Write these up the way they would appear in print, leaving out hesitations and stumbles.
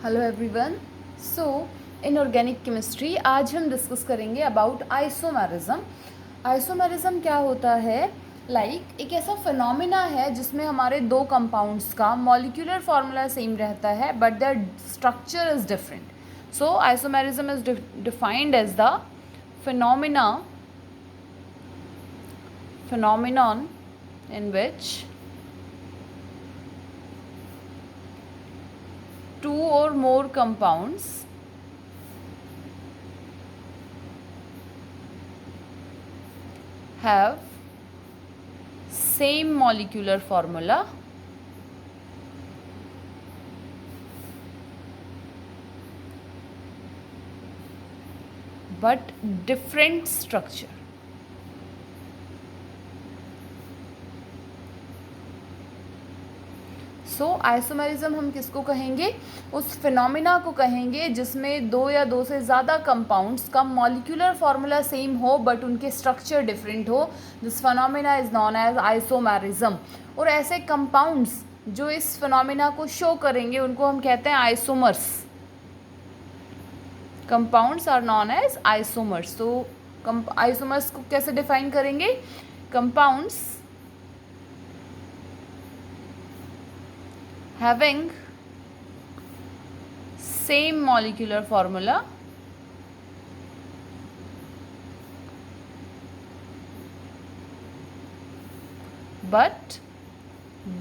Hello everyone. So in organic chemistry आज हम discuss करेंगे अबाउट आइसोमेरिज्म। आइसोमेरिज्म क्या होता है? एक ऐसा फिनोमिना है जिसमें हमारे दो कंपाउंड्स का मॉलिक्यूलर फार्मूला सेम रहता है but their structure is different. So isomerism is defined as the phenomenon in which two or more compounds have same molecular formula but different structure. So isomerism हम किसको कहेंगे? उस phenomena को कहेंगे जिसमें दो या दो से ज़्यादा कंपाउंड्स का मॉलिक्यूलर फार्मूला सेम हो बट उनके स्ट्रक्चर डिफरेंट हो। This phenomena is known as isomerism. और ऐसे कंपाउंड्स जो इस फिनोमिना को शो करेंगे उनको हम कहते हैं isomers. Compounds are known as isomers. तो आइसोमर्स को कैसे डिफाइन करेंगे? Compounds having same molecular formula but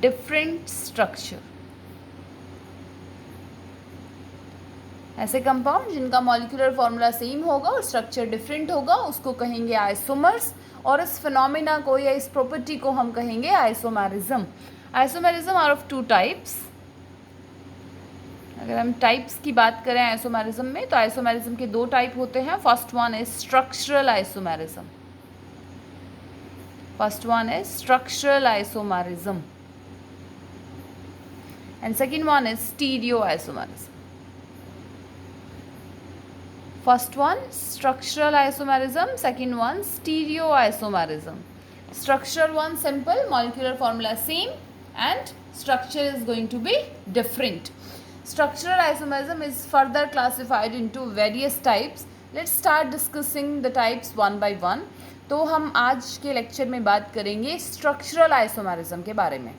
different structure। ऐसे कंपाउंड जिनका मॉलिक्यूलर फार्मूला सेम होगा और स्ट्रक्चर डिफरेंट होगा उसको कहेंगे आइसोमर्स। और इस फिनोमिना को या इस प्रॉपर्टी को हम कहेंगे isomerism. Isomerism are of two types. अगर हम टाइप्स की बात करें आइसोमेरिज्म में तो आइसोमेरिज्म के दो टाइप होते हैं। First one is structural isomerism. And second one is stereo isomerism. First one structural isomerism, second one stereoisomerism. Structural one simple, molecular formula same and structure is going to be different. Structural isomerism is further classified into various types. Let's start discussing the types one by one. तो हम आज के lecture में बात करेंगे structural isomerism के बारे में।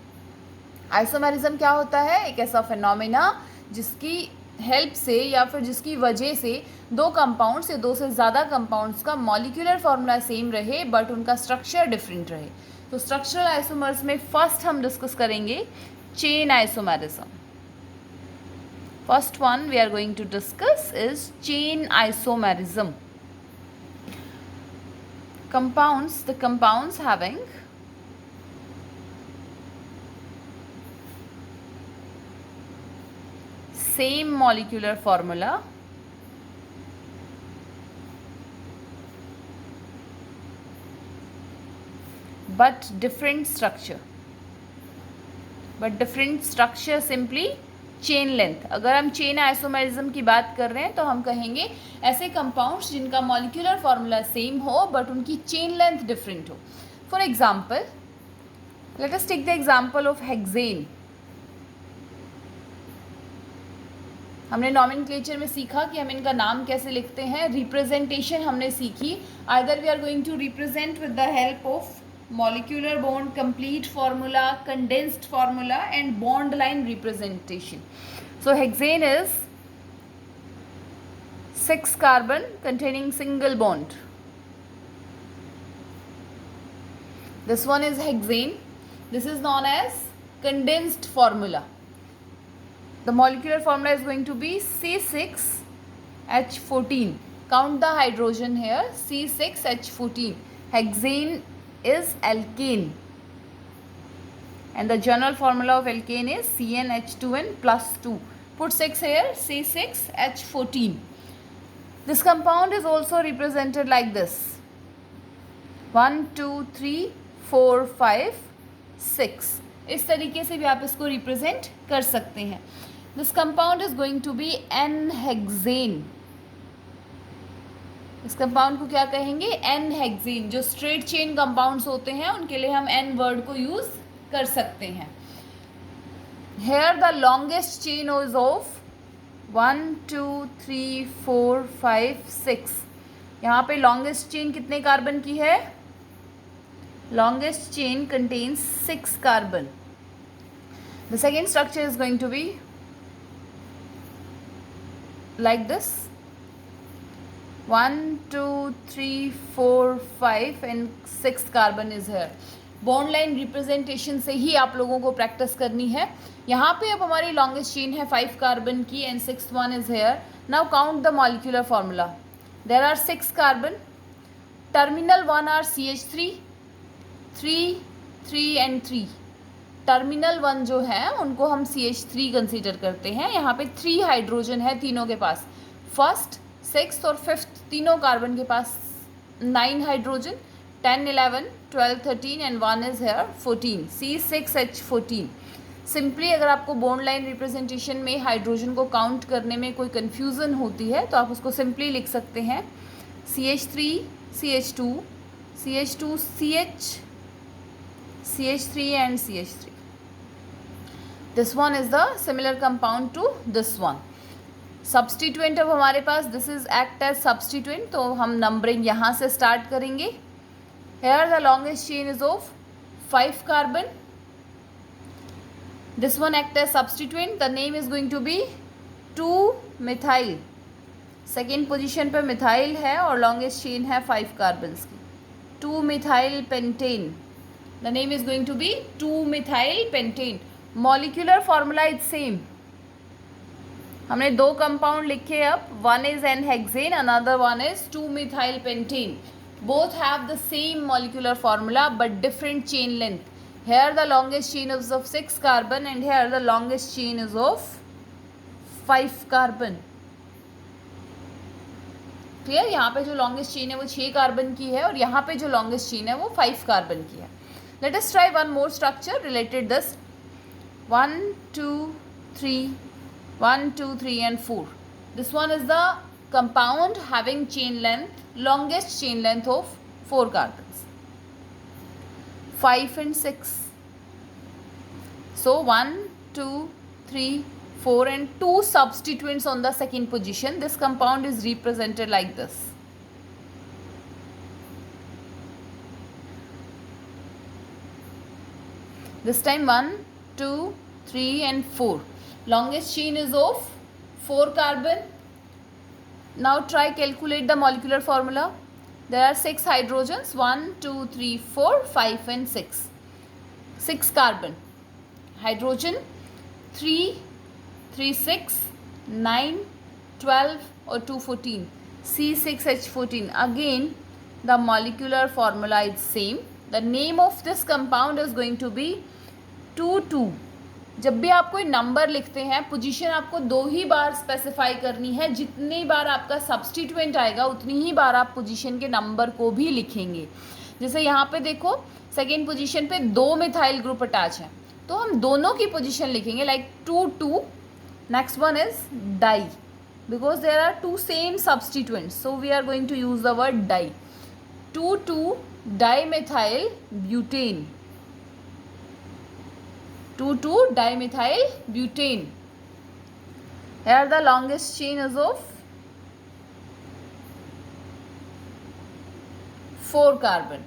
आइसोमेरिज्म क्या होता है? एक ऐसा फिनोमिना जिसकी हेल्प से या फिर जिसकी वजह से दो कंपाउंड्स या दो से ज़्यादा कंपाउंड्स का मॉलिक्यूलर फार्मूला सेम रहे बट उनका स्ट्रक्चर डिफरेंट रहे। तो स्ट्रक्चरल आइसोमर्स में फर्स्ट हम डिस्कस करेंगे chain isomerism. First one we are going to discuss is chain isomerism. the compounds having same molecular formula but different structure simply chain length. अगर हम chain isomerism की बात कर रहे हैं तो हम कहेंगे ऐसे कंपाउंड्स जिनका मॉलिक्यूलर फार्मूला सेम हो बट उनकी चेन लेंथ डिफरेंट हो। For example let us take the example of hexane. हमने नॉमेनक्लेचर में सीखा कि हम इनका नाम कैसे लिखते हैं। रिप्रेजेंटेशन हमने सीखी। Either we are going to represent with the help of molecular bond, complete formula, condensed formula and bond line representation. So hexane is 6 carbon containing single bond. This one is hexane. This is known as condensed formula. The molecular formula is going to be C6H14. Count the hydrogen here, C6H14. Hexane is alkane and the general formula of alkane is CnH2n plus 2. Put 6 here, C6H14. This compound is also represented like this: 1 2 3 4 5 6। इस तरीके से भी आप इसको represent कर सकते हैं। This compound is going to be N-hexane. इस कंपाउंड को क्या कहेंगे? N-hexane। जो स्ट्रेट चेन कंपाउंड्स होते हैं उनके लिए हम N वर्ड को यूज कर सकते हैं। Here the longest chain is of 1 2 3 4 5 6। यहाँ पे लॉन्गेस्ट चेन कितने कार्बन की है? Longest chain contains 6 carbon. The second structure is going to be like this: 1 2 3 4 5 and 6 carbon is here। Bond line representation से ही आप लोगों को प्रैक्टिस करनी है। यहाँ पे अब हमारी लॉन्गेस्ट चेन है 5 कार्बन की and 6th one is here। Now count the molecular formula. There are 6 carbon, terminal 1 are CH3 3 3 and 3। Terminal 1 जो है उनको हम CH3 कंसीडर करते हैं। यहाँ पे 3 हाइड्रोजन है तीनों के पास, फर्स्ट 6th और 5th तीनों कार्बन के पास 9 hydrogen, 10 11 12 13 and 1 is hair 14, C6H14। Simply अगर आपको बॉन्ड लाइन रिप्रेजेंटेशन में हाइड्रोजन को काउंट करने में कोई कन्फ्यूज़न होती है तो आप उसको सिंपली लिख सकते हैं CH3 CH2 CH2 CH CH3 and CH3। This one is the similar compound to this one. Substituent अब हमारे पास, this is act as substituent, तो हम नंबरिंग यहाँ से स्टार्ट करेंगे। Here the longest chain is of 5 carbon, this one act as substituent, the name is going to be 2 methyl. Second position पे methyl है और लॉन्गेस्ट चेन है 5 carbons की, 2 methyl pentane. The name is going to be 2 methyl pentane. Molecular formula is same. हमने 2 compound लिखे अब, one is an hexane, another one is 2 methyl pentane. Both have the same molecular formula but different chain length. Here the longest chain is of 6 carbon and here the longest chain is of 5 carbon. Clear? यहाँ पे जो longest chain है वो 6 carbon की है और यहाँ पे जो लॉन्गेस्ट चेन है वो 5 कार्बन की है। Let us try one more structure related this. 1 2 3 1 2 3 and 4. This one is the compound having chain length, longest chain length of 4 carbons, 5 and 6. So 1 2 3 4 and 2 substituents on the second position. This compound is represented like this. This time 1 2 3 and 4. Longest chain is of 4 carbon. Now try calculate the molecular formula. There are 6 hydrogens, 1 2 3 4 5 and 6. 6 carbon, hydrogen 3 3 6 9 12 or 2 14, C6H14. Again the molecular formula is same. The name of this compound is going to be 2 2। जब भी आप कोई number लिखते हैं position आपको 2 ही बार specify करनी है। जितनी बार आपका सब्सटीट्यूएंट आएगा उतनी ही बार आप पोजीशन के नंबर को भी लिखेंगे। जैसे यहाँ पे देखो सेकेंड पोजीशन पे 2 मिथाइल ग्रुप अटैच हैं तो हम दोनों की पोजीशन लिखेंगे like 2 2। Next one is di, because there are 2 same substituents, so we are going to use the word di. 2 2 di methyl butane, 2 2 dimethyl butane. Here the longest chain is of 4 carbon.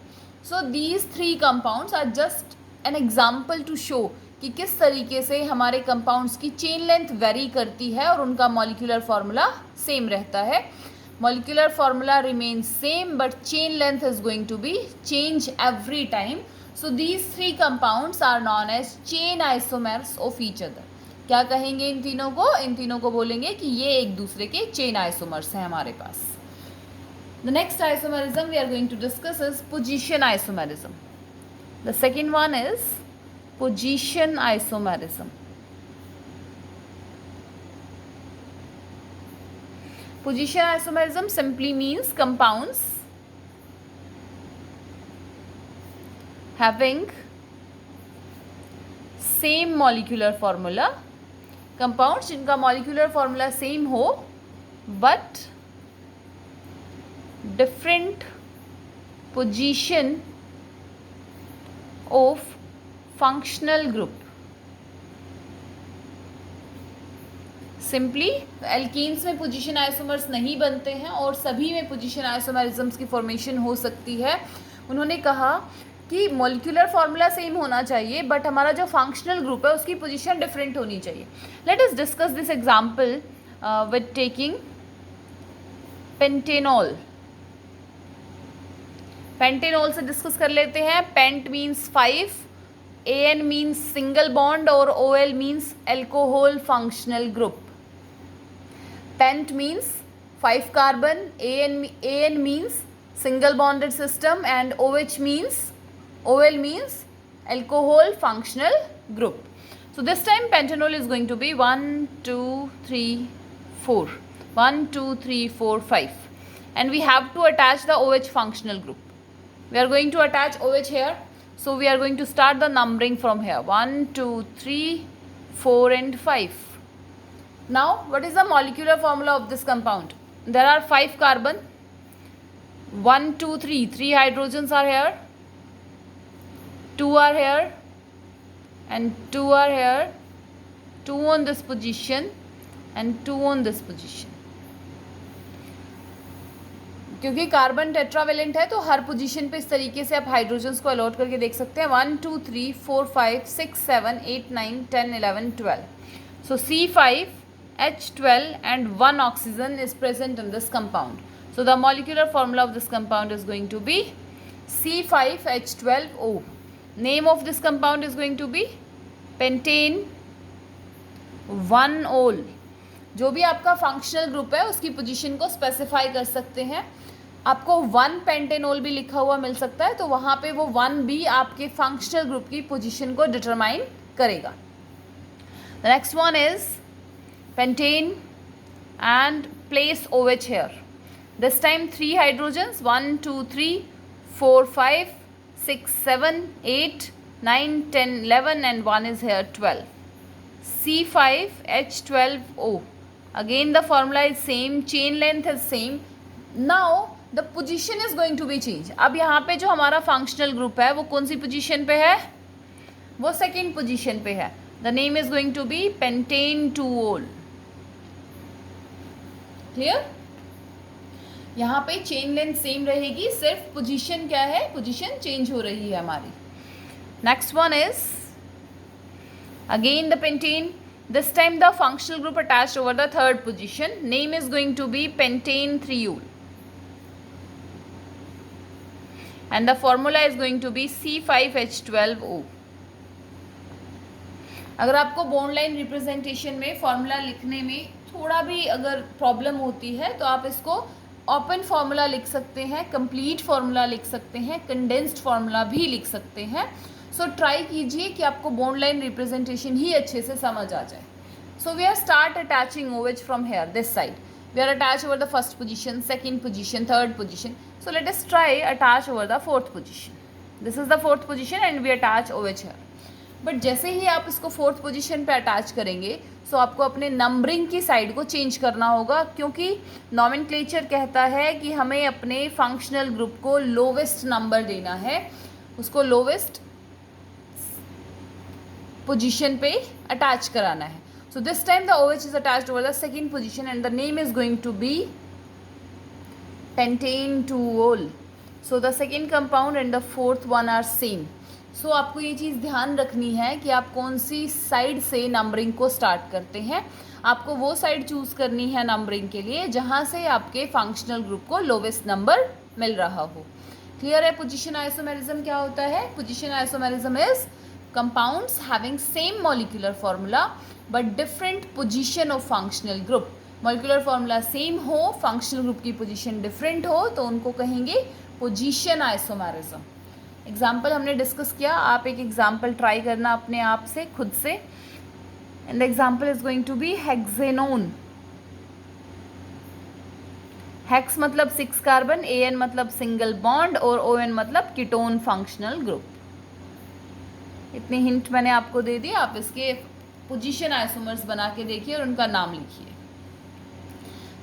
So these 3 compounds are just an example to show कि किस तरीके से हमारे compounds की chain length very करती है और उनका मॉलिक्यूलर फार्मूला सेम रहता है। Molecular formula remains same but chain length is going to be change every time. So these 3 compounds are known as chain isomers of each other. क्या कहेंगे इन तीनों को? इन तीनों को बोलेंगे कि ये एक दूसरे के chain isomers हैं हमारे पास। The next isomerism we are going to discuss is position isomerism. The second one is position isomerism. Position isomerism simply means compounds having same molecular formula, compounds जिनका molecular formula same हो but different position of functional group, simply alkenes में position isomers नहीं बनते हैं और सभी में position आइसोमेरिज्म्स की फॉर्मेशन हो सकती है। उन्होंने कहा कि मॉलिक्यूलर फार्मूला सेम होना चाहिए बट हमारा जो फंक्शनल ग्रुप है उसकी पोजीशन डिफरेंट होनी चाहिए। Let us discuss this example with taking pentanol. Pentanol से डिस्कस कर लेते हैं। Pent means 5, AN means single bond और OL means alcohol functional group. Pent means 5 carbon, AN means single bonded system and OL means alcohol functional group. So this time pentanol is going to be 1 2 3 4 1 2 3 4 5 and we have to attach the OH functional group. We are going to attach OH here, so we are going to start the numbering from here 1 2 3 4 and 5. Now what is the molecular formula of this compound? There are 5 carbon, 1 2 3 hydrogens are here, 2 are here and 2 are here, 2 on this position and 2 on this position. क्योंकि carbon tetravalent है तो हर position पे इस तरीके से आप hydrogens को allot करके देख सकते हैं 1 2 3 4 5 6 7 8 9 10 11 12. So C5H12 and 1 oxygen is present in this compound. So the molecular formula of this compound is going to be C5H12O. Name of this compound is going to be pentane 1-ol. जो भी आपका functional group है उसकी position को specify कर सकते हैं। आपको 1 पेंटेनॉल भी लिखा हुआ मिल सकता है तो वहाँ पे वो 1 भी आपके फंक्शनल ग्रुप की पोजीशन को डिटरमाइन करेगा। The next one is pentane and place OH here. This time 3 hydrogens 1 2 3 4 5 6 7 8 9 10 11 and 1 is here 12. C5H12O. Again the formula is same, chain length is same. Now the position is going to be changed. अब यहाँ पे जो हमारा functional group है वो कौन सी position पे है? वो सेकेंड पोजीशन पे है. The name is going to be pentane 2-ol. Clear? यहाँ पे चेन लेंथ सेम रहेगी, सिर्फ पोजीशन क्या है? पोजीशन चेंज हो रही है हमारी. Next one is again the pentane. This time the functional group attached over the third position. Name is going to be pentane 3-ol. And the formula is going to be C5H12O. अगर आपको bond line representation में formula लिखने में थोड़ा भी अगर problem होती है तो आप इसको ओपन फार्मूला लिख सकते हैं, कंप्लीट फार्मूला लिख सकते हैं, कंडेंस्ड फार्मूला भी लिख सकते हैं. सो ट्राई कीजिए कि आपको बॉन्ड लाइन रिप्रेजेंटेशन ही अच्छे से समझ आ जाए. So we are start attaching OH from here this side. We are attach over the first position, second position, third position. So let us try attach over the fourth position. This is the fourth position and we attach OH here. But जैसे ही आप इसको fourth position पे attach करेंगे सो आपको अपने numbering की side को चेंज करना होगा, क्योंकि नॉमेनक्लेचर कहता है कि हमें अपने फंक्शनल ग्रुप को लोवेस्ट नंबर देना है, उसको लोवेस्ट पोजीशन पे अटैच कराना है. So this time the OH is attached over the second position and the name is going to be pentane 2-ol. So the second compound and the fourth one are same. So आपको ये चीज़ ध्यान रखनी है कि आप कौन सी साइड से नंबरिंग को स्टार्ट करते हैं. आपको वो साइड चूज़ करनी है नंबरिंग के लिए जहाँ से आपके फंक्शनल ग्रुप को लोवेस्ट नंबर मिल रहा हो. क्लियर है? पोजीशन आइसोमेरिज्म क्या होता है? Position isomerism is compounds having same molecular formula but different position of functional group. Molecular formula same हो, फंक्शनल ग्रुप की पोजीशन डिफरेंट हो तो उनको कहेंगे पोजीशन आइसोमेरिज्म. एग्जाम्पल हमने डिस्कस किया, आप एक एग्जाम्पल ट्राई करना अपने आप से, खुद से. And the example is going to be hexanone. Hex मतलब 6 कार्बन, AN मतलब सिंगल बॉन्ड और ON मतलब कीटोन फंक्शनल ग्रुप. इतनी हिंट मैंने आपको दे दी. आप इसके पोजीशन आइसोमर्स बना के देखिए और उनका नाम लिखिए.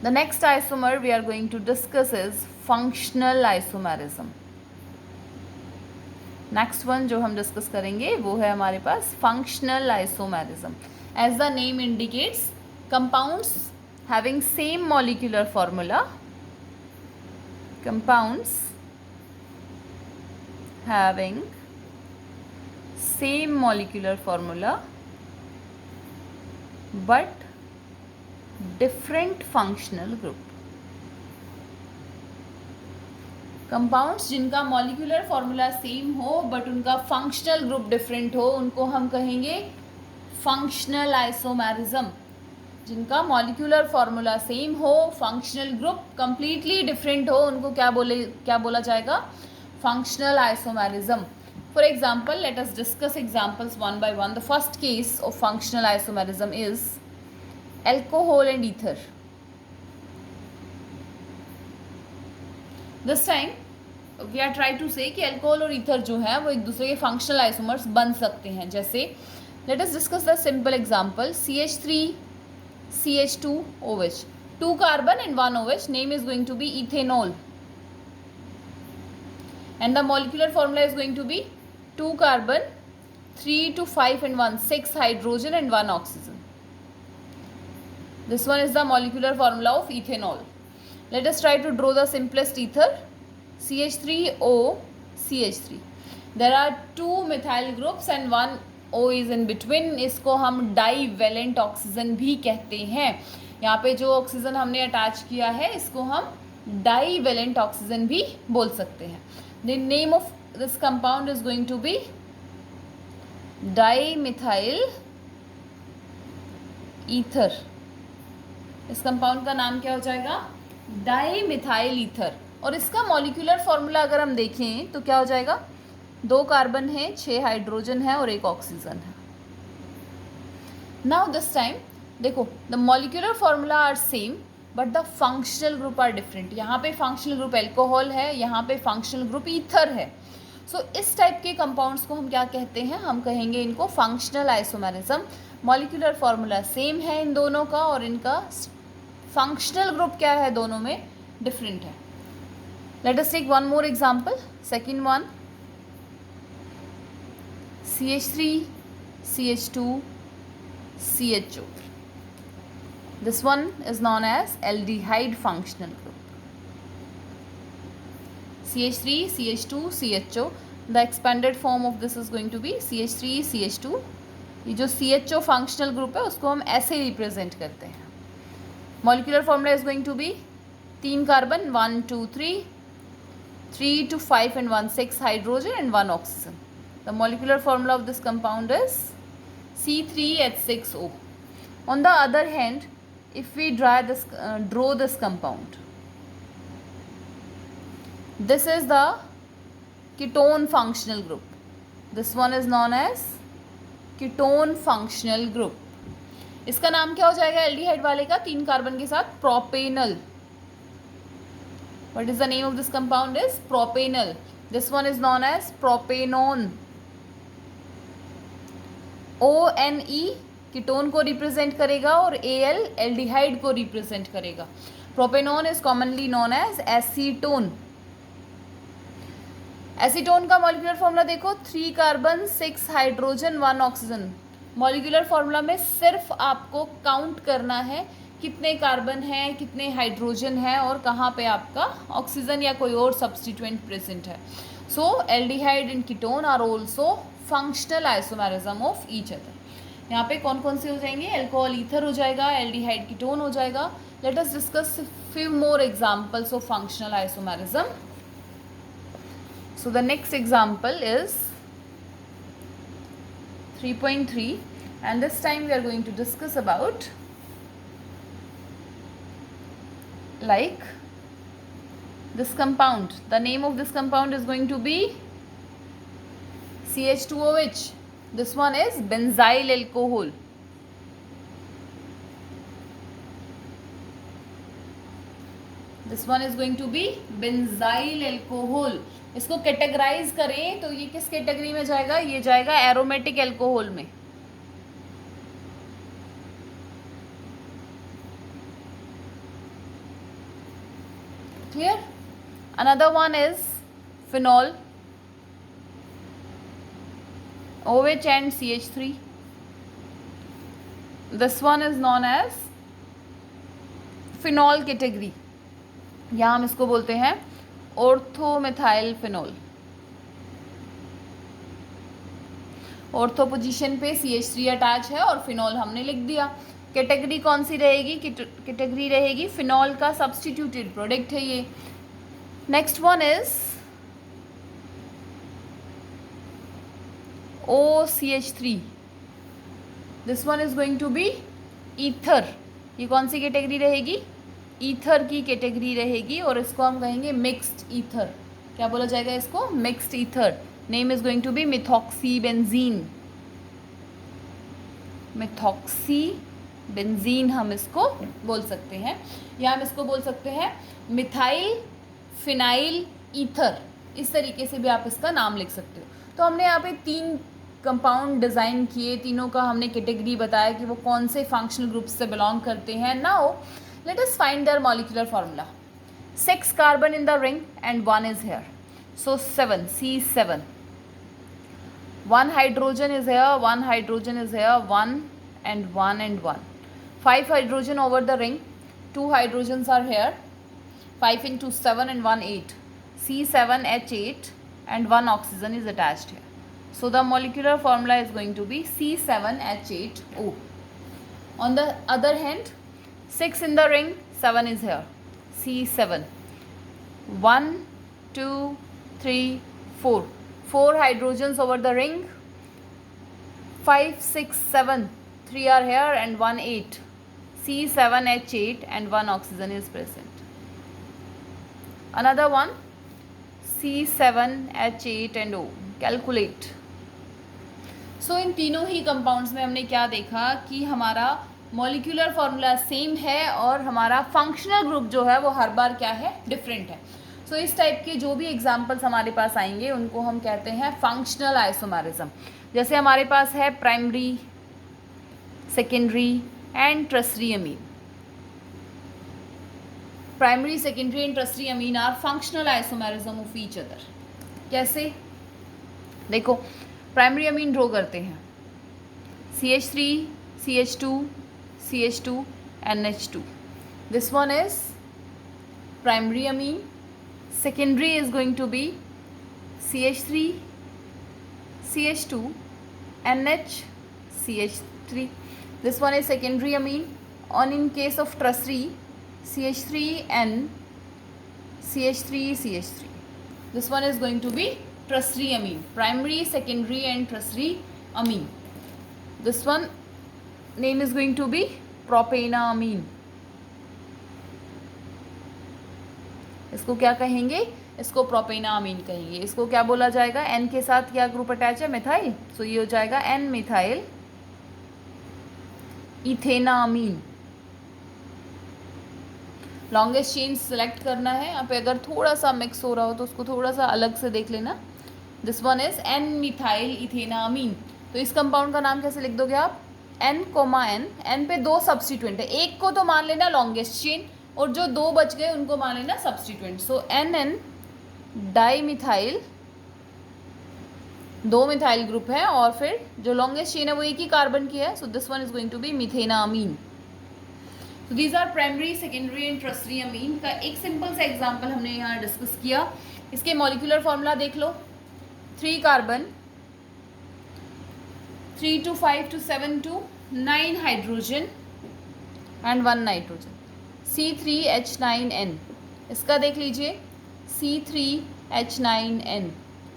The next isomer we are going to discuss is functional isomerism. Next one जो हम डिस्कस करेंगे वो है हमारे पास functional isomerism. As the name indicates compounds having same molecular formula, compounds having same molecular formula but different functional group. Compounds जिनका molecular formula same हो but उनका फंक्शनल ग्रुप डिफरेंट हो, उनको हम कहेंगे फंक्शनल आइसोमेरिज्म. जिनका मॉलिक्यूलर फॉर्मूला सेम हो, functional group completely different हो, उनको क्या बोला जाएगा? Functional isomerism. For example, let us discuss examples one by one. The first case of functional isomerism is alcohol and ether. This time we are try to say कि alcohol और ether जो है वो एक दूसरे के फंक्शनल आइसोमर्स बन सकते हैं. जैसे late us discuss the simple example. CH3 CH2 OH, 2 carbon and 1 OH. Name is going to be ethanol, and the molecular formula is going to be 2 carbon, 3 to 5 and 1, 6 hydrogen and 1 oxygen. This one is the molecular formula of ethanol. Let us try to draw the simplest ether. CH3O CH3. There are 2 methyl groups and 1 O is in between. इसको हम divalent oxygen भी कहते हैं. यहाँ पे जो oxygen हमने attach किया है इसको हम डाईवेलेंट ऑक्सीजन भी बोल सकते हैं. The name of this compound is going to be dimethyl ether. इस कंपाउंड का नाम क्या हो जाएगा? Dimethyl ether. और इसका मॉलिक्यूलर फॉर्मूला अगर हम देखें तो क्या हो जाएगा? 2 कार्बन है, 6 हाइड्रोजन है और 1 ऑक्सीजन है. नाउ दिस टाइम देखो, the molecular formula are same but the functional group are different. यहाँ पे फंक्शनल ग्रुप एल्कोहल है, यहाँ पे फंक्शनल ग्रुप ईथर है. सो इस टाइप के कंपाउंड्स को हम क्या कहते हैं? हम कहेंगे इनको functional isomerism. Molecular formula same है इन दोनों का और इनका फंक्शनल ग्रुप क्या है? दोनों में डिफरेंट है. Let us take one more example. Second one, CH3 CH2 CHO. This one is known as aldehyde functional group. CH3 CH2 CHO. The expanded form of this is going to be CH3 CH2. ये जो CHO functional group है उसको हम ऐसे represent करते हैं. Molecular formula is going to be 3 carbon, 1 2 3, 3 to 5 and 1, 6 hydrogen and 1 oxygen. The molecular formula of this compound is C3H6O. On the other hand, if we draw this compound, this is the ketone functional group. This one is known as ketone functional group. इसका नाम क्या हो जाएगा aldehyde वाले का? 3 carbon के साथ propanal. What is the name of this compound is propanol. This one is known as propanone. ONE ketone को रिप्रेजेंट करेगा और Al एल्डिहाइड को रिप्रेजेंट करेगा. Propanone is commonly known as acetone. Acetone का मॉलिक्यूलर फॉर्मूला देखो, 3 carbon 6 hydrogen 1 oxygen. Molecular formula में सिर्फ आपको काउंट करना है कितने कार्बन है, कितने हाइड्रोजन है और कहाँ पे आपका ऑक्सीजन या कोई और सब्स्टिट्यूएंट प्रेजेंट है. So aldehyde and ketone are also functional isomerism of each other. यहाँ पे कौन कौन से हो जाएंगे? अल्कोहल ईथर हो जाएगा, एल्डिहाइड कीटोन हो जाएगा. Late us discuss few more examples of functional isomerism. So the next example is 3.3 and this time we are going to discuss about like this compound. The name of this compound is going to be CH2OH. This one is benzyl alcohol. This one is going to be benzyl alcohol. इसको categorise करें तो ये किस category में जाएगा? ये जाएगा aromatic alcohol में. Clear? Another one is phenol, OH and CH3. This one is known as phenol category, यहाँ हम इसको बोलते हैं ऑर्थोमेथाइल फिनॉल। ऑर्थो पोजीशन पे CH3 अटैच है और फिनॉल हमने लिख दिया। कैटेगरी कौन सी रहेगी? कैटेगरी रहेगी फिनॉल का सब्स्टिट्यूटेड प्रोडक्ट है ये। Next one is OCH3, this one is going to be ether. ये कौन सी कैटेगरी रहेगी? ईथर की कैटेगरी रहेगी और इसको हम कहेंगे मिक्स्ड ईथर। क्या बोला जाएगा इसको? Mixed ether. Name is going to be methoxybenzene. Methoxybenzene हम इसको बोल सकते हैं, या हम इसको बोल सकते हैं मिथाइल फिनाइल ईथर। इस तरीके से भी आप इसका नाम लिख सकते हो। तो हमने यहाँ पे 3 कंपाउंड डिज़ाइन किए, तीनों का हमने कैटेगरी बताया कि वो कौन से फंक्शनल ग्रुप से बिलोंग करते हैं। Now let us find their molecular formula. 6 carbon in the ring and 1 is here, so 7, C7. 1 hydrogen is here, 1 hydrogen is here, 1 and 1 and 1. 5 hydrogen over the ring, 2 hydrogens are here, 5 into 7 and 1, 8. C7H8 and 1 oxygen is attached here. So the molecular formula is going to be C7H8O. On the other hand, 6 in the ring, 7 is here, C7. 1, 2, 3, 4. 4 hydrogens over the ring, 5, 6, 7, 3 are here and 1, 8. C7H8 and 1 oxygen is present. Another one, C7H8 and O. Calculate. So इन तीनों ही compounds में हमने क्या देखा कि हमारा molecular formula same है और हमारा फंक्शनल ग्रुप जो है वो हर बार क्या है? डिफरेंट है। सो इस टाइप के जो भी एग्जाम्पल्स हमारे पास आएंगे उनको हम कहते हैं फंक्शनल आइसोमेरिज्म। जैसे हमारे पास है primary, secondary and tertiary amine. Primary, secondary and tertiary amine are functional isomerism of each other. कैसे? देखो, प्राइमरी अमीन ड्रॉ करते हैं CH3, CH2, CH2, NH2. This one is primary amine. Secondary is going to be CH3, CH2, NH, CH3. This one is secondary amine. On in case of tertiary, CH3N, CH3, CH3. This one is going to be tertiary amine. Primary, secondary and tertiary amine. This one name is going to be propanamine. इसको क्या कहेंगे? इसको प्रोपेनामीन कहेंगे। इसको क्या बोला जाएगा? N के साथ क्या ग्रुप अटैच है? मिथाइल। सो ये हो जाएगा N methyl ethanamine. Longest chain select करना है। यहाँ पे अगर थोड़ा सा मिक्स हो रहा हो तो उसको थोड़ा सा अलग से देख लेना। This one is N methyl ethanamine. तो इस कंपाउंड का नाम कैसे लिख दोगे आप? N, N पे 2 सब्स्टिट्यूएंट है, एक को तो मान लेना लॉन्गेस्ट चेन और जो 2 बच गए उनको मान लेना सब्स्टिट्यूएंट। सो NN डाईमिथाइल, 2 मिथाइल ग्रुप है और फिर जो लॉन्गेस्ट चेन है वो एक ही कार्बन की है। So this one is going to be methanamine. So these are primary, secondary and tertiary amine का एक सिंपल सा एग्जांपल हमने यहाँ डिस्कस किया। इसके मॉलिक्यूलर फॉर्मूला देख लो। 3 carbon, 3 to 5 to 7 to 9 hydrogen and 1 nitrogen. C3H9N, इसका देख लीजिए C3H9N।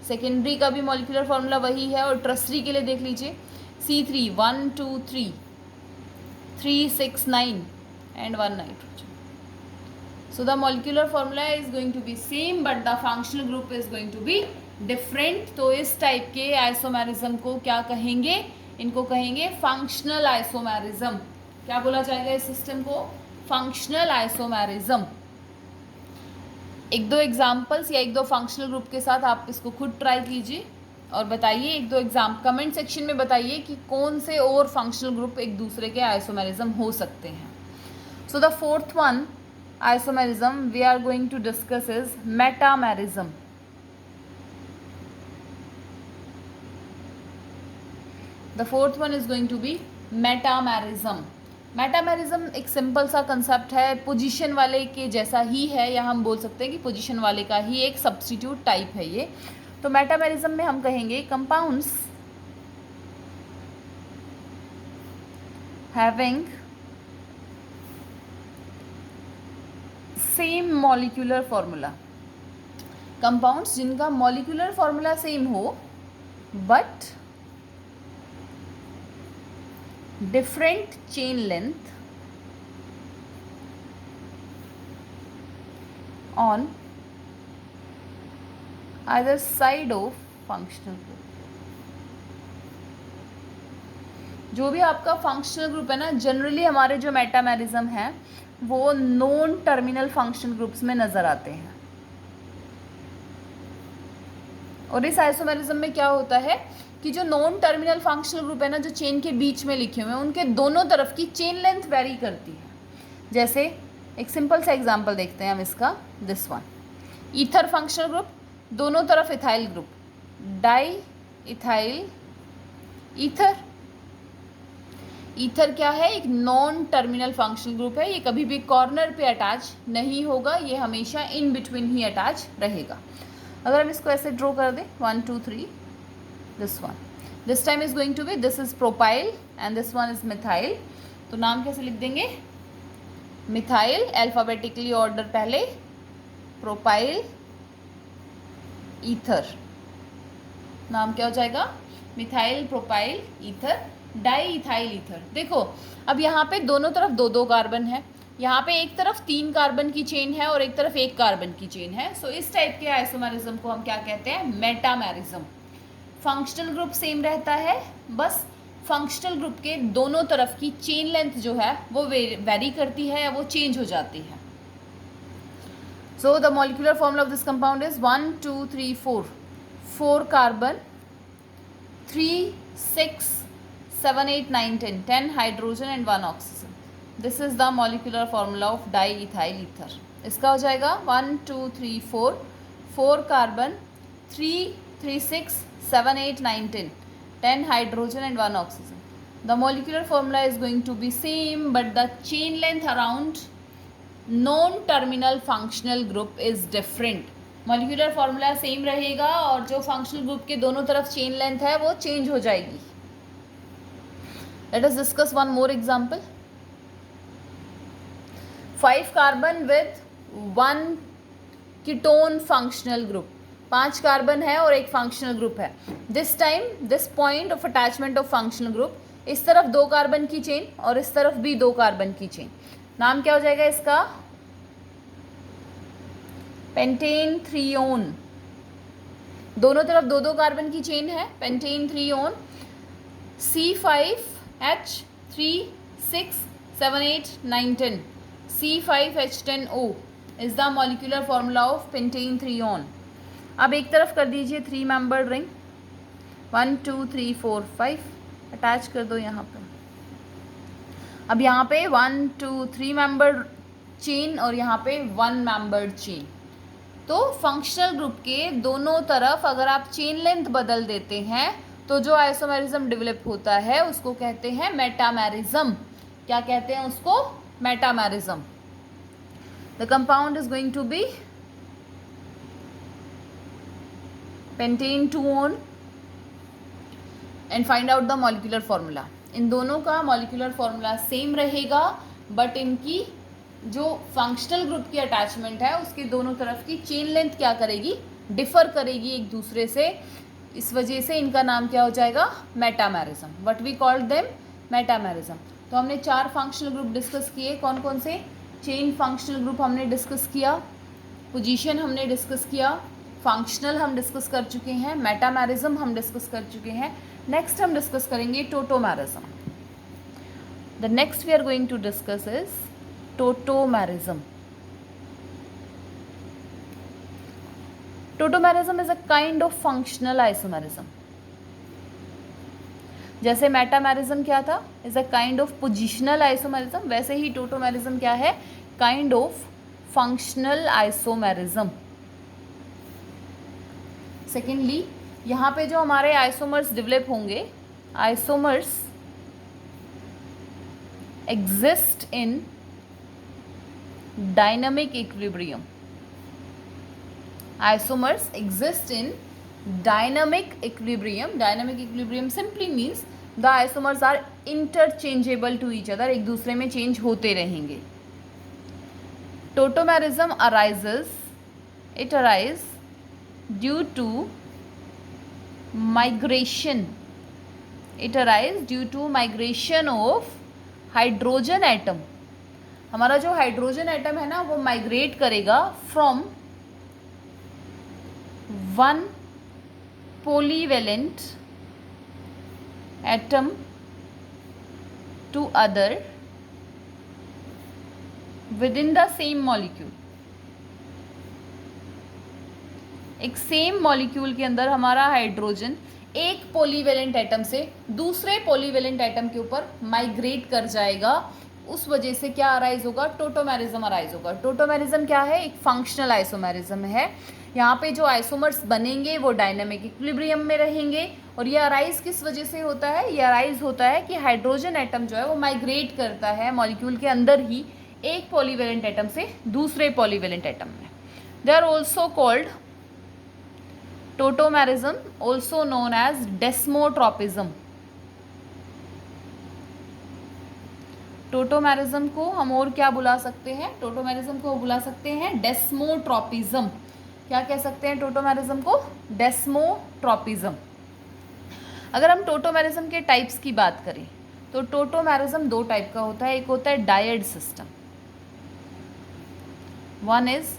सेकेंडरी का भी मॉलिक्यूलर फॉर्मूला वही है और टर्शरी के लिए देख लीजिए C3, 1, 2, 3, 3, 6, 9 and 1 nitrogen. So the molecular formula is going to be same but the functional group is going to be different. तो इस टाइप के आइसोमेरिज्म को क्या कहेंगे? इनको कहेंगे फंक्शनल आइसोमेरिज्म। क्या बोला जाएगा इस सिस्टम को? Functional isomerism. 1-2 एग्जाम्पल्स या 1-2 फंक्शनल ग्रुप के साथ आप इसको खुद ट्राई कीजिए और बताइए, 1-2 एग्जाम कमेंट सेक्शन में बताइए कि कौन से और फंक्शनल ग्रुप एक दूसरे के आइसोमेरिज्म हो सकते हैं। So the fourth one isomerism we are going to discuss is metamerism. The fourth one is going to be metamerism. Metamerism एक सिंपल सा कंसेप्ट है, पोजीशन वाले के जैसा ही है, या हम बोल सकते हैं कि पोजीशन वाले का ही एक सब्स्टिट्यूट टाइप है ये। तो मेटामेरिज्म में हम कहेंगे compounds having same molecular formula, compounds जिनका मॉलिक्यूलर फॉर्मूला सेम हो but different chain length on either side of functional group। जो भी आपका फंक्शनल ग्रुप है ना, जनरली हमारे जो मेटामेरिज्म है वो नॉन टर्मिनल फंक्शनल ग्रुप्स में नज़र आते हैं। और इस आइसोमेरिज्म में क्या होता है कि जो नॉन टर्मिनल फंक्शनल ग्रुप है ना, जो चेन के बीच में लिखे हुए हैं, उनके दोनों तरफ की चेन लेंथ वेरी करती है। जैसे एक सिंपल सा एग्जांपल देखते हैं हम इसका, this one ether functional group, दोनों तरफ ethyl group, di ethyl ether. Ether क्या है, एक नॉन टर्मिनल फंक्शनल ग्रुप है, ये कभी भी कॉर्नर पे अटैच नहीं होगा, ये हमेशा इन बिटवीन ही अटैच रहेगा। अगर हम इसको ऐसे ड्रॉ कर दें 1 2 3, this one, this time is going to be, this is propyl and this one is methyl। तो नाम कैसे लिख देंगे, मिथाइल अल्फाबेटिकली ऑर्डर पहले, प्रोपाइल ईथर, नाम क्या हो जाएगा, methyl propyl ether di ethyl ether. देखो अब यहाँ पे दोनों तरफ दो दो कार्बन है, यहाँ पे एक तरफ 3 कार्बन की चेन है और एक तरफ 1 कार्बन की चेन है। सो इस टाइप के आइसोमेरिज्म को हम क्या कहते हैं, मेटामेरिज्म। फंक्शनल ग्रुप सेम रहता है, बस फंक्शनल ग्रुप के दोनों तरफ की चेन लेंथ जो है वो वेरी करती है या वो चेंज हो जाती है। So the molecular formula of this compound is 1 2 3 4, 4 carbon, 3 6 7 8 9 10, 10 hydrogen and 1 oxygen. This is the molecular formula of di ethyl ether. इसका हो जाएगा 1 2 3 4, 4 carbon, 3 3 6 7 8 9 10, 10 hydrogen and 1 oxygen. The molecular formula is going to be same, but the chain length around non-terminal functional group is different. Molecular formula same रहेगा और जो functional group के दोनों तरफ chain length है वो change हो जाएगी। Let us discuss one more example. 5 carbon with 1 ketone functional group, 5 carbon है और एक फंक्शनल ग्रुप है। This time this point of attachment of functional group, इस तरफ 2 कार्बन की चेन और इस तरफ भी 2 कार्बन की चेन, नाम क्या हो जाएगा इसका, पेंटेन थ्रियोन। दोनों तरफ 2 कार्बन की चेन है, pentane three one, C5H3 6 7 8 9 10, C5H10O is the molecular formula of pentane three one. अब एक तरफ कर दीजिए 3 मेंबर्ड रिंग, 1 2 3 4 5 अटैच कर दो यहाँ पे। अब यहाँ पे 1 2 3 मेंबर्ड चेन और यहाँ पे 1 मेंबर्ड चेन। तो फंक्शनल ग्रुप के दोनों तरफ अगर आप चेन लेंथ बदल देते हैं तो जो आइसोमेरिज्म डेवलप होता है उसको कहते हैं मेटामेरिज्म। क्या कहते हैं उसको, metamerism. The compound is going to be pentane 2-on and find out the molecular formula। इन दोनों का मॉलिक्यूलर फॉर्मूला सेम रहेगा, बट इनकी जो फंक्शनल ग्रुप की अटैचमेंट है उसके दोनों तरफ की चेन लेंथ क्या करेगी, डिफर करेगी एक दूसरे से। इस वजह से इनका नाम क्या हो जाएगा, metamerism. What we called them, metamerism. तो हमने 4 फंक्शनल ग्रुप डिस्कस किए, कौन कौन से, चेन फंक्शनल ग्रुप हमने डिस्कस किया, पोजीशन हमने डिस्कस किया, फंक्शनल हम डिस्कस कर चुके हैं, मेटामेरिज्म हम डिस्कस कर चुके हैं। नेक्स्ट हम डिस्कस करेंगे tautomerism. The next we are going to discuss is tautomerism. Tautomerism is a kind of functional isomerism. जैसे मेटामेरिज्म क्या था, is a kind of positional isomerism, वैसे ही टोटोमेरिज्म क्या है, kind of functional isomerism. Secondly यहाँ पे जो हमारे आइसोमर्स डेवलप होंगे, isomers exist in dynamic equilibrium. Isomers exist in dynamic equilibrium. Dynamic equilibrium simply means the isomers are interchangeable to each other. एक दूसरे में चेंज होते रहेंगे. Tautomerism arises due to migration. It arises due to migration of hydrogen atom. हमारा जो hydrogen atom है ना वो माइग्रेट करेगा from one polyvalent atom to other within the same molecule. एक सेम मॉलिक्यूल के अंदर हमारा हाइड्रोजन एक पॉलीवेलेंट एटम से दूसरे पॉलीवेलेंट एटम के ऊपर माइग्रेट कर जाएगा. उस वजह से क्या अराइज होगा? टोटोमेरिज्म अराइज होगा. टोटोमेरिज्म क्या है? एक फंक्शनल आइसोमेरिज्म है. यहाँ पे जो आइसोमर्स बनेंगे वो डायनामिक इक्विलिब्रियम में रहेंगे. और ये अराइज किस वजह से होता है? ये अराइज होता है कि हाइड्रोजन एटम जो है वो माइग्रेट करता है मॉलिक्यूल के अंदर ही एक पॉलीवेलेंट एटम से दूसरे पॉलीवेलेंट एटम में. They are also called tautomerism, also known as desmotropism. Tautomerism को हम और क्या बुला सकते हैं? टोटोमेरिज्म को बुला सकते हैं डेस्मोट्रॉपिज्म. क्या कह सकते हैं टोटोमेरिज्म को? डेस्मोट्रॉपिज्म. अगर हम टोटोमेरिज्म के टाइप्स की बात करें तो टोटोमेरिज्म दो टाइप का होता है. एक होता है dyad system. One is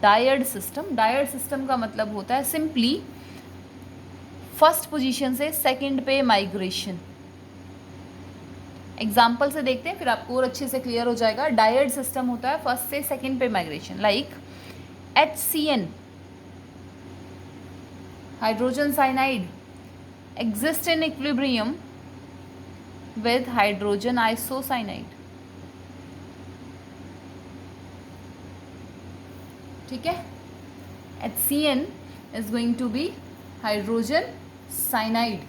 dyad system. Dyad system का मतलब होता है सिंपली फर्स्ट पोजीशन से सेकंड पे माइग्रेशन. एग्जाम्पल से देखते हैं फिर आपको और अच्छे से क्लियर हो जाएगा. डायड सिस्टम होता है फर्स्ट से सेकंड पे migration. Like HCN hydrogen cyanide exist in equilibrium with hydrogen isocyanide. ठीक है. HCN is going to be hydrogen cyanide.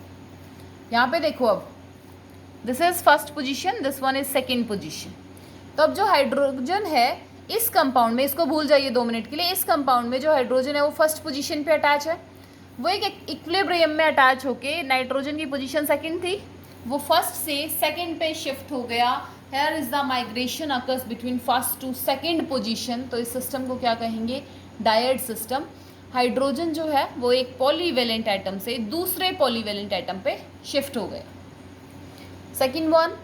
यहाँ पे देखो अब this is first position, this one is second position. तो अब जो हाइड्रोजन है इस कंपाउंड में, इसको भूल जाइए 2 मिनट के लिए, इस कंपाउंड में जो हाइड्रोजन है वो फर्स्ट पोजीशन पे अटैच है. वो एक इक्विलिब्रियम में अटैच होके नाइट्रोजन की पोजीशन सेकंड थी, वो फर्स्ट से सेकंड पे शिफ्ट हो गया. Here is the migration occurs between first to second position. तो इस सिस्टम को क्या कहेंगे? Died system. हाइड्रोजन जो है वो एक पॉलीवेलेंट एटम से दूसरे पॉलीवेलेंट एटम पे शिफ्ट हो गया. Second one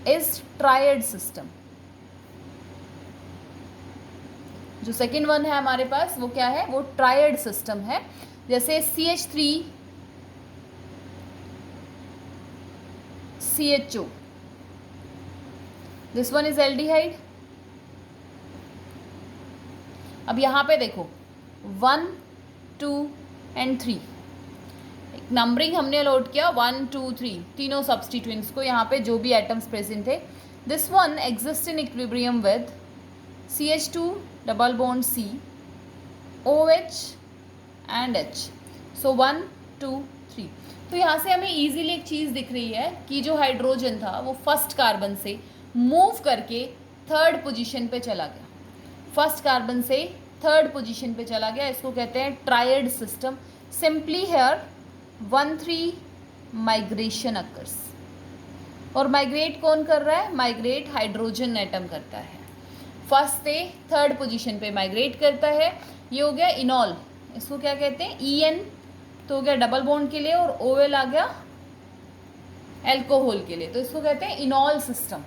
is triad system. जो सेकेंड वन है हमारे पास वो क्या है? वो ट्रायड सिस्टम है. जैसे CH3 CHO, this one is aldehyde. अब यहाँ पे देखो 1 2 एंड 3 नंबरिंग हमने अलॉट किया 1 2 3 तीनों सब्स्टिट्यूएंट्स को. यहाँ पे जो भी एटम्स प्रेजेंट थे, this one exist in equilibrium with CH2 double bond C, OH and H. सो 1 2 3. तो यहाँ से हमें इजीली एक चीज़ दिख रही है कि जो हाइड्रोजन था वो फर्स्ट कार्बन से मूव करके थर्ड पोजीशन पे चला गया. फर्स्ट कार्बन से थर्ड पोजीशन पे चला गया. इसको कहते हैं triad system. Simply here 1 3 migration occurs. और माइग्रेट कौन कर रहा है? माइग्रेट हाइड्रोजन एटम करता है. फर्स्ट से थर्ड पोजीशन पे माइग्रेट करता है. ये हो गया इनॉल. इसको क्या कहते हैं? EN तो हो गया डबल बॉन्ड के लिए, और OL आ गया एल्कोहल के लिए. तो इसको कहते हैं इनॉल सिस्टम.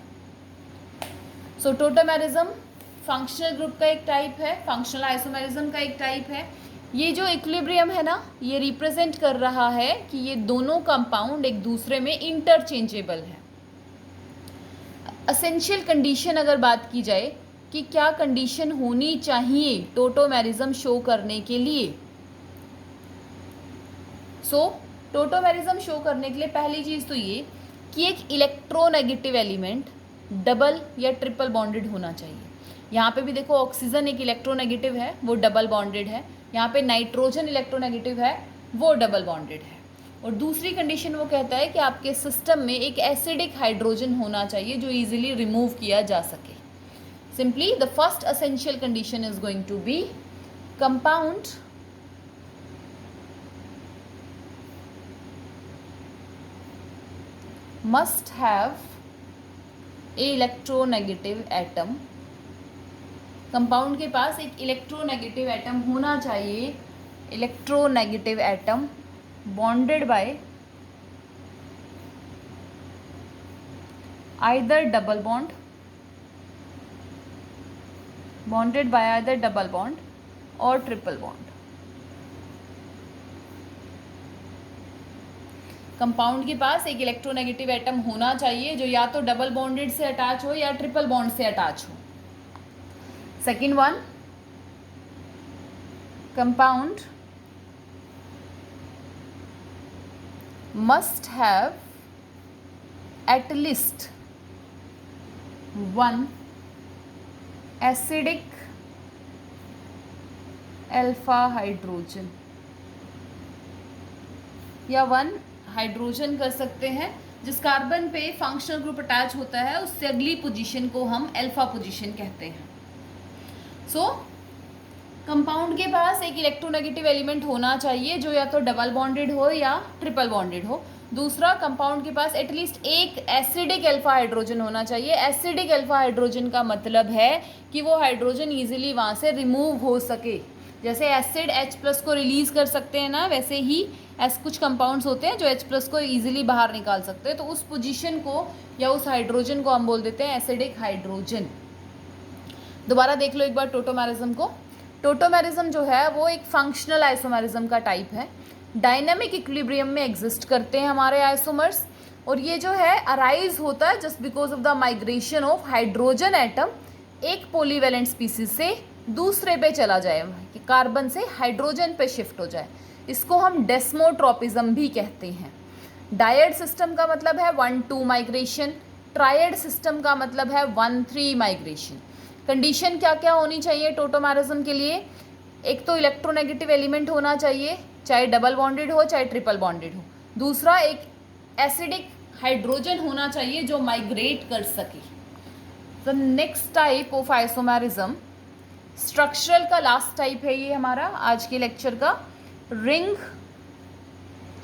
सो टोटोमेरिज्म फंक्शनल ग्रुप का एक टाइप है, फंक्शनल आइसोमेरिज्म का एक टाइप है. ये जो इक्विलिब्रियम है ना, ये रिप्रेजेंट कर रहा है कि ये दोनों कंपाउंड एक दूसरे में इंटरचेंजेबल है. असेंशियल कंडीशन अगर बात की जाए कि क्या कंडीशन होनी चाहिए टोटोमेरिज्म शो करने के लिए, सो टोटोमेरिज्म शो करने के लिए पहली चीज़ तो ये कि एक इलेक्ट्रोनेगेटिव एलिमेंट डबल या ट्रिपल बॉन्डेड होना चाहिए. यहाँ पे भी देखो ऑक्सीजन एक इलेक्ट्रोनेगेटिव है, वो डबल बॉन्डेड है. यहाँ पे नाइट्रोजन इलेक्ट्रोनेगेटिव है, वो डबल बॉन्डेड है. और दूसरी कंडीशन वो कहता है कि आपके सिस्टम में एक एसिडिक हाइड्रोजन होना चाहिए जो इजीली रिमूव किया जा सके. Simply the first essential condition is going to be compound must have a electronegative atom. Compound के पास एक इलेक्ट्रोनेगेटिव एटम होना चाहिए. Electronegative atom bonded by either double bond, bonded by either double bond or triple bond. Compound के पास एक electronegative atom होना चाहिए जो या तो डबल बॉन्डेड से अटैच हो या ट्रिपल बॉन्ड से अटैच हो. Second one, compound must have at least one acidic alpha hydrogen या वन हाइड्रोजन कर सकते हैं जिस कार्बन पे फंक्शनल ग्रुप अटैच होता है उससे अगली पोजीशन को हम अल्फा पोजीशन कहते हैं. सो कंपाउंड के पास एक इलेक्ट्रोनेगेटिव एलिमेंट होना चाहिए जो या तो डबल बॉन्डेड हो या ट्रिपल बॉन्डेड हो. दूसरा, कंपाउंड के पास एटलीस्ट एक एसिडिक अल्फा हाइड्रोजन होना चाहिए. एसिडिक अल्फा हाइड्रोजन का मतलब है कि वो हाइड्रोजन ईजिली वहाँ से रिमूव हो सके. जैसे एसिड H+ को रिलीज़ कर सकते हैं ना, वैसे ही ऐसे कुछ कंपाउंड्स होते हैं जो H+ को ईजिली बाहर निकाल सकते हैं. तो उस पोजीशन को या उस हाइड्रोजन को हम बोल देते हैं एसिडिक हाइड्रोजन. दोबारा देख लो एक बार टोटोमेरिज्म को. टोटोमेरिज्म जो है वो एक फंक्शनल आइसोमेरिज्म का टाइप है. डायनामिक इक्विलिब्रियम में एग्जिस्ट करते हैं हमारे आइसोमर्स और ये जो है अराइज होता है just because of the migration of hydrogen atom एक पॉलीवैलेंट स्पीसीज से दूसरे पे चला जाए, कि कार्बन से हाइड्रोजन पे शिफ्ट हो जाए. इसको हम डेस्मोट्रोपिज्म भी कहते हैं. डायड सिस्टम का मतलब है 1-2 माइग्रेशन. ट्रायड सिस्टम का मतलब है 1-3 माइग्रेशन. कंडीशन क्या क्या होनी चाहिए टोटोमेरिज्म के लिए? एक तो इलेक्ट्रोनेगेटिव एलिमेंट होना चाहिए, चाहे डबल बॉन्डेड हो चाहे ट्रिपल बॉन्डेड हो. दूसरा, एक एसिडिक हाइड्रोजन होना चाहिए जो माइग्रेट कर सके. The next type of isomerism, structural का लास्ट टाइप है ये हमारा आज के लेक्चर का, रिंग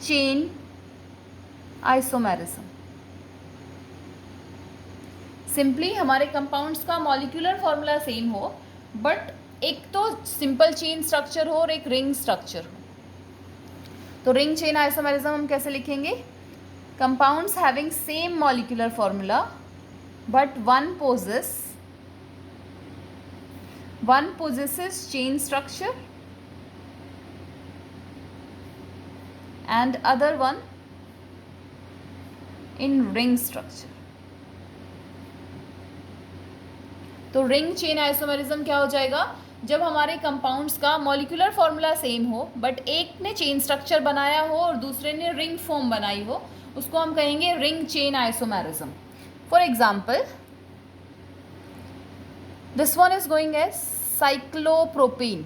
चेन आइसोमेरिज्म. सिंपली हमारे कंपाउंड्स का मॉलिक्यूलर फॉर्मूला सेम हो बट एक तो सिंपल चेन स्ट्रक्चर हो और एक रिंग स्ट्रक्चर हो. तो रिंग चेन आइसोमेरिज्म हम कैसे लिखेंगे? Compounds having same molecular formula but one possesses chain structure and other one in ring structure. तो रिंग चेन आइसोमेरिज्म क्या हो जाएगा? जब हमारे कंपाउंड्स का मॉलिक्यूलर फॉर्मूला सेम हो बट एक ने चेन स्ट्रक्चर बनाया हो और दूसरे ने रिंग फॉर्म बनाई हो, उसको हम कहेंगे ring chain isomerism. For example, this one is going as cyclopropene.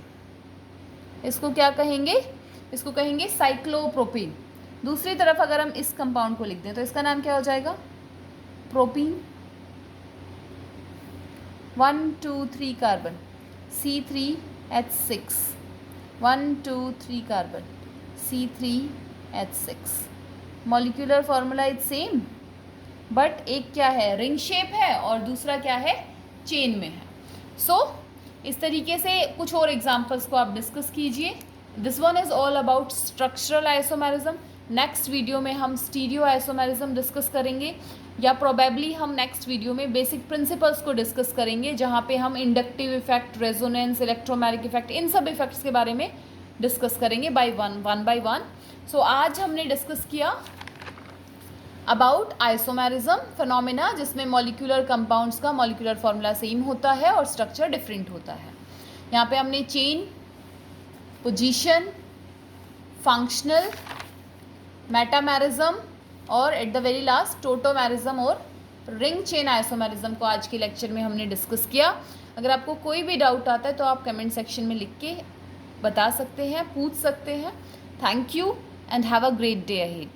इसको क्या कहेंगे? इसको कहेंगे साइक्लोप्रोपीन. दूसरी तरफ अगर हम इस कंपाउंड को लिख दें तो इसका नाम क्या हो जाएगा? Propene. 1 2 3 carbon C3H6. 1 2 3 carbon C3H6. Molecular formula is same but एक क्या है? रिंग शेप है और दूसरा क्या है? चेन में है. सो इस तरीके से कुछ और एग्जांपल्स को आप डिस्कस कीजिए. This one is all about structural isomerism. Next video में हम स्टीरियो आइसोमेरिज्म डिस्कस करेंगे या प्रोबेबली हम नेक्स्ट वीडियो में बेसिक प्रिंसिपल्स को डिस्कस करेंगे जहाँ पे हम inductive effect, resonance, electromagnetic effect, इन सब इफेक्ट्स के बारे में डिस्कस करेंगे वन बाय वन. सो आज हमने डिस्कस किया अबाउट आइसोमेरिज्म फिनोमिना जिसमें मॉलिक्यूलर कंपाउंड्स का मॉलिक्यूलर फॉर्मूला सेम होता है और स्ट्रक्चर डिफरेंट होता है. यहाँ पे हमने चेन, पोजीशन, फंक्शनल, मेटामेरिज्म और at the very last tautomerism और रिंग चेन आइसोमेरिज्म को आज के लेक्चर में हमने डिस्कस किया. अगर आपको कोई भी डाउट आता है तो आप कमेंट सेक्शन में लिख के बता सकते हैं, पूछ सकते हैं. Thank you and have a great day ahead.